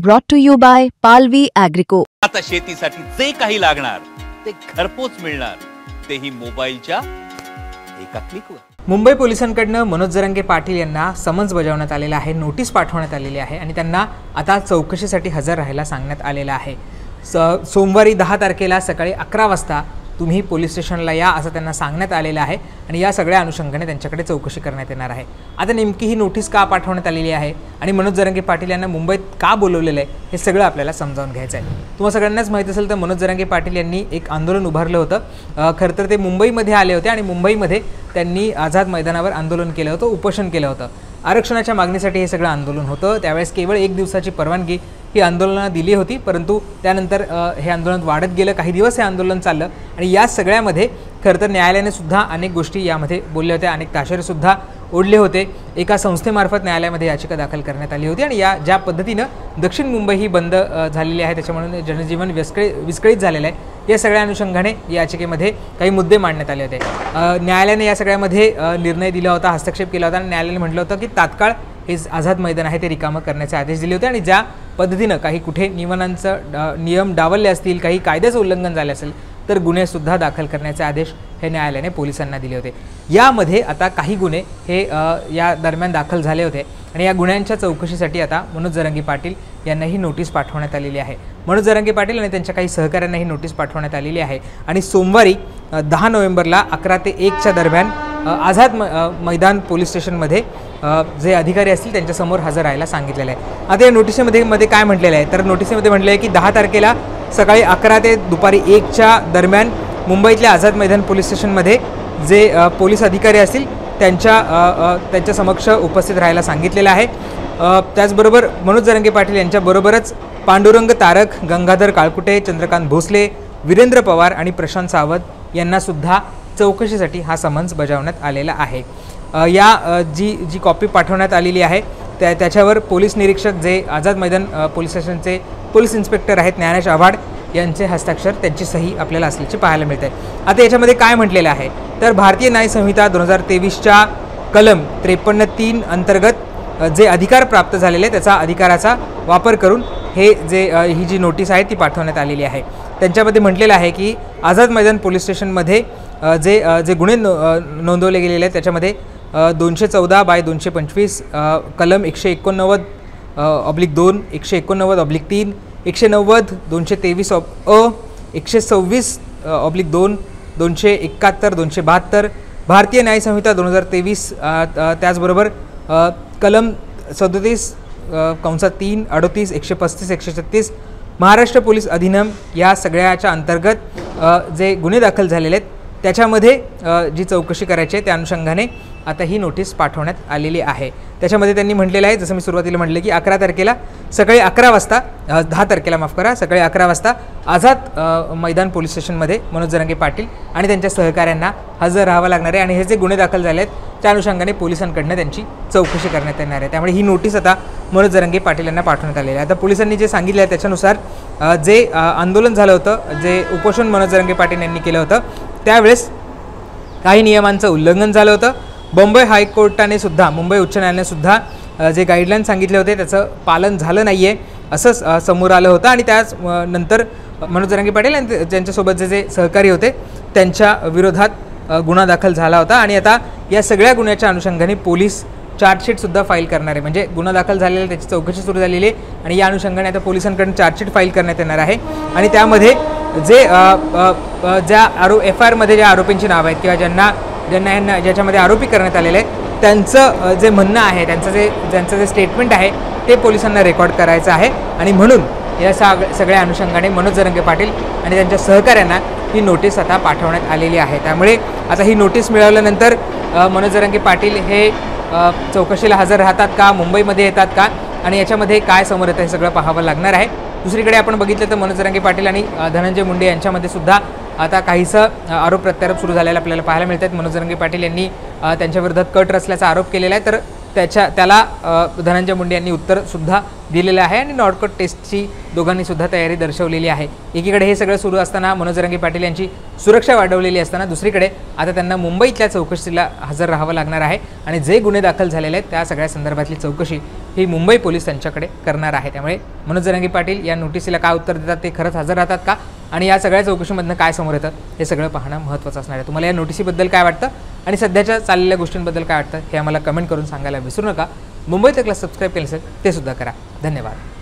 Brought to you by Palvi Agrico. आता शेतीसाठी जे काही लागणार ते घरपोच मिळणार, तेही मोबाईलच्या एका क्लिकवर। मुंबई पोलिसांकडून मनोज जरांगे पाटील यांना समन्स बजावण्यात आलेला आहे, नोटीस पाठवण्यात आलेली आहे आणि त्यांना आता चौकशीसाठी हजर राहायला सांगण्यात आलेलं आहे। सोमवारी 10 तारखेला सकाळी 11 वाजता तुम्ही पोलीस स्टेशनला या असं त्यांना सांगण्यात आलेलं आहे आणि या सगळ्या अनुषंगाने त्यांच्याकडे चौकशी करण्यात येणार आहे। आता नेमकी ही नोटीस का पाठवण्यात आलेली आहे आणि मनोज जरांगे पाटील यांना मुंबईत का बोलवलेलं आहे हे सगळं आपल्याला समजावून घ्यायचं आहे। तुम्हाला सगळ्यांनाच माहिती असेल तर मनोज जरांगे पाटील यांनी एक आंदोलन उभारलं होतं। खरं तर ते मुंबईमध्ये आले होते आणि मुंबईमध्ये त्यांनी आझाद मैदानावर आंदोलन केलं होतं, उपोषण केलं होतं। आरक्षणाच्या मागणीसाठी हे सगळं आंदोलन होतं। त्यावेळेस केवळ 1 दिवसाची परवानगी ही आंदोलनाला दिली होती, परंतु त्यानंतर हे आंदोलन वाढत गेलं। काही दिवस हे आंदोलन चाललं आणि या सगळ्यामध्ये खरं तर न्यायालयाने सुद्धा अनेक गोष्टी यामध्ये बोलल्या होत्या, अनेक ताशेरे सुद्धा ओढले होते। एका संस्थेमार्फत न्यायालयामध्ये याचिका दाखल करण्यात आली होती आणि या ज्या पद्धतीनं दक्षिण मुंबई ही बंद झालेली आहे, त्याच्यामुळे जनजीवन विस्कळीत झालेलं आहे। या सगळ्या अनुषंगाने याचिकेमध्ये काही मुद्दे मांडण्यात आले होते। न्यायालयाने या सगळ्यामध्ये निर्णय दिला होता, हस्तक्षेप केला होता आणि न्यायालयाने म्हटलं होतं की तात्काळ हे आझाद मैदान आहे ते रिकामं करण्याचे आदेश दिले होते आणि ज्या पद्धतीनं काही कुठे नियम डावलले असतील, काही कायद्याचं उल्लंघन झाले असेल तर गुन्हेसुद्धा दाखल करण्याचे आदेश हे न्यायालयाने पोलिसांना दिले होते। यामध्ये आता काही गुन्हे हे या दरम्यान दाखल झाले होते आणि या गुन्ह्यांच्या चौकशीसाठी आता मनोज जरांगे पाटील यांना ही नोटीस पाठवण्यात आलेली आहे। मनोज जरांगे पाटील आणि त्यांच्या काही सहकाऱ्यांना ही नोटीस पाठवण्यात आलेली आहे आणि सोमवारी 10 नोव्हेंबरला 11 ते 1च्या दरम्यान आझाद मैदान पोलीस स्टेशनमध्ये जे अधिकारी असतील त्यांच्यासमोर हजर राहायला सांगितलेलं आहे। आता या नोटीसमध्ये काय म्हटलेलं आहे तर नोटीसमध्ये म्हटलं आहे की 10 तारखेला सकाळी 11 ते दुपारी 1च्या दरम्यान मुंबईतल्या आझाद मैदान पोलीस स्टेशनमध्ये जे पोलीस अधिकारी असतील त्यांच्या समक्ष उपस्थित राहायला सांगितलेलं आहे। त्याचबरोबर मनोज जरांगे पाटील यांच्याबरोबरच पांडुरंग तारक, गंगाधर काळकुटे, चंद्रकांत भोसले, वीरेंद्र पवार आणि प्रशांत सावंत यांनासुद्धा चौकशीसाठी हा समन्स बजावण्यात आलेला आहे। या जी कॉपी पाठवण्यात आलेली आहे त्याच्यावर पोलीस निरीक्षक जे आझाद मैदान पोलीस स्टेशनचे पोलीस इन्स्पेक्टर आहेत ज्ञानेश आव्हाड यांचे हस्ताक्षर, त्यांची सही आपल्याला असल्याचे पाहायला मिळते। आता याच्यामध्ये काय म्हटलेलं आहे तर भारतीय न्याय संहिता 2023च्या कलम 53(3) अंतर्गत जे अधिकार प्राप्त झालेले त्याचा अधिकाराचा वापर करून ही जी नोटीस आहे ती पाठवण्यात आलेली आहे। त्यांच्यामध्ये म्हटलेलं आहे की आझाद मैदान पोलीस स्टेशनमध्ये जे गुन्हे नोंदवले गेलेले आहेत त्याच्यामध्ये 214/225 कलम 189/2, 189/3, 190, 223 126/2, 271, 272 भारतीय न्याय संहिता 2023, त्याचबरोबर कलम 37(3), 38, 135, 136 महाराष्ट्र पोलीस अधिनियम या सगळ्याच्या अंतर्गत जे गुन्हे दाखल झालेले आहेत त्याच्यामध्ये जी चौकशी करायची आहे त्या अनुषंगाने आता ही नोटीस पाठवण्यात आलेली आहे। त्याच्यामध्ये त्यांनी म्हटलेलं आहे, जसं मी सुरुवातीला म्हटलं की 11 तारखेला सकाळी 11 वाजता 10 तारखेला माफ करा सकाळी 11 वाजता आझाद मैदान पोलीस स्टेशनमध्ये मनोज जरांगे पाटील आणि त्यांच्या सहकाऱ्यांना हजर राहावं लागणार आहे आणि हे जे गुन्हे दाखल झाले आहेत त्या अनुषंगाने पोलिसांकडून त्यांची चौकशी करण्यात येणार आहे। त्यामुळे ही नोटीस आता मनोज जरांगे पाटील यांना पाठवण्यात आलेली आहे। आता पोलिसांनी जे सांगितलं आहे त्याच्यानुसार जे आंदोलन झालं होतं, जे उपोषण मनोज जरांगे पाटील यांनी केलं होतं त्यावेळेस काही नियमांचं उल्लंघन झालं होतं। मुंबई हायकोर्टाने सुद्धा, मुंबई उच्च न्यायालयाने सुद्धा जे गाईडलाईन सांगितले होते त्याचं पालन झालं नाही आहे असं समोर आलं होतं आणि त्याच नंतर मनोज जरांगे पाटील आणि त्यांच्यासोबत जे सहकारी होते त्यांच्या विरोधात गुन्हा दाखल झाला होता आणि आता या सगळ्या गुन्ह्याच्या अनुषंगाने पोलीस चार्जशीटसुद्धा फाईल करणार आहे। म्हणजे गुन्हा दाखल झालेला त्याची चौकशी सुरू झालेली आहे आणि या अनुषंगाने आता पोलिसांकडून चार्जशीट फाईल करण्यात येणार आहे आणि त्यामध्ये जे ज्या FIR मध्ये ज्या आरोपींची नावं आहेत किंवा ज्याच्यामध्ये आरोपी करण्यात आलेले आहेत त्यांचं जे म्हणणं आहे, ज्यांचं जे स्टेटमेंट आहे ते पोलिसांना रेकॉर्ड करायचं आहे आणि म्हणून या सगळ्या अनुषंगाने मनोज जरांगे पाटील आणि त्यांच्या सहकाऱ्यांना ही नोटीस आता पाठवण्यात आलेली आहे। त्यामुळे आता ही नोटीस मिळवल्यानंतर मनोज जरांगे पाटील हे चौकशीला हजर राहतात का, मुंबईमध्ये येतात का आणि याच्यामध्ये काय समोर येतं हे सगळं पाहावं लागणार आहे। दुसरीकडे आपण बघितलं तर मनोज जरांगे पाटील आणि धनंजय मुंडे यांच्यामध्ये सुद्धा आता काहीसं आरोप प्रत्यारोप सुरू झालेला आपल्याला पाहायला मिळत आहेत। मनोज जरांगे पाटील यांनी त्यांच्या विरोधात कट रचल्याचा आरोप केलेला आहे तर त्याला धनंजय मुंडे यांनी उत्तरसुद्धा दिलेलं आहे आणि नॉर्डकोट टेस्टची दोघांनी सुद्धा तयारी दर्शवलेली आहे। एकीकडे हे सगळं सुरू असताना मनोज जरांगे पाटील यांची सुरक्षा वाढवलेली असताना दुसरीकडे आता त्यांना मुंबईतल्या चौकशीला हजर राहावं लागणार आहे आणि जे गुन्हे दाखल झालेले आहेत त्या सगळ्या संदर्भातली चौकशी ही मुंबई पोलीस त्यांच्याकडे करणार आहे। त्यामुळे मनोज जरांगे पाटील या नोटिसीला काय उत्तर देतात, ते खरंच हजर राहतात का आणि या सगळ्या चौकशीमधनं काय समोर येतं हे सगळं पाहणं महत्त्वाचं असणार आहे। तुम्हाला या नोटिसीबद्दल काय वाटतं आणि सध्याच्या चाललेल्या गोष्टींबद्दल काय वाटतं हे आम्हाला कमेंट करून सांगायला विसरू नका। मुंबई तकला सबस्क्राईब केलं असेल ते सुद्धा करा। धन्यवाद।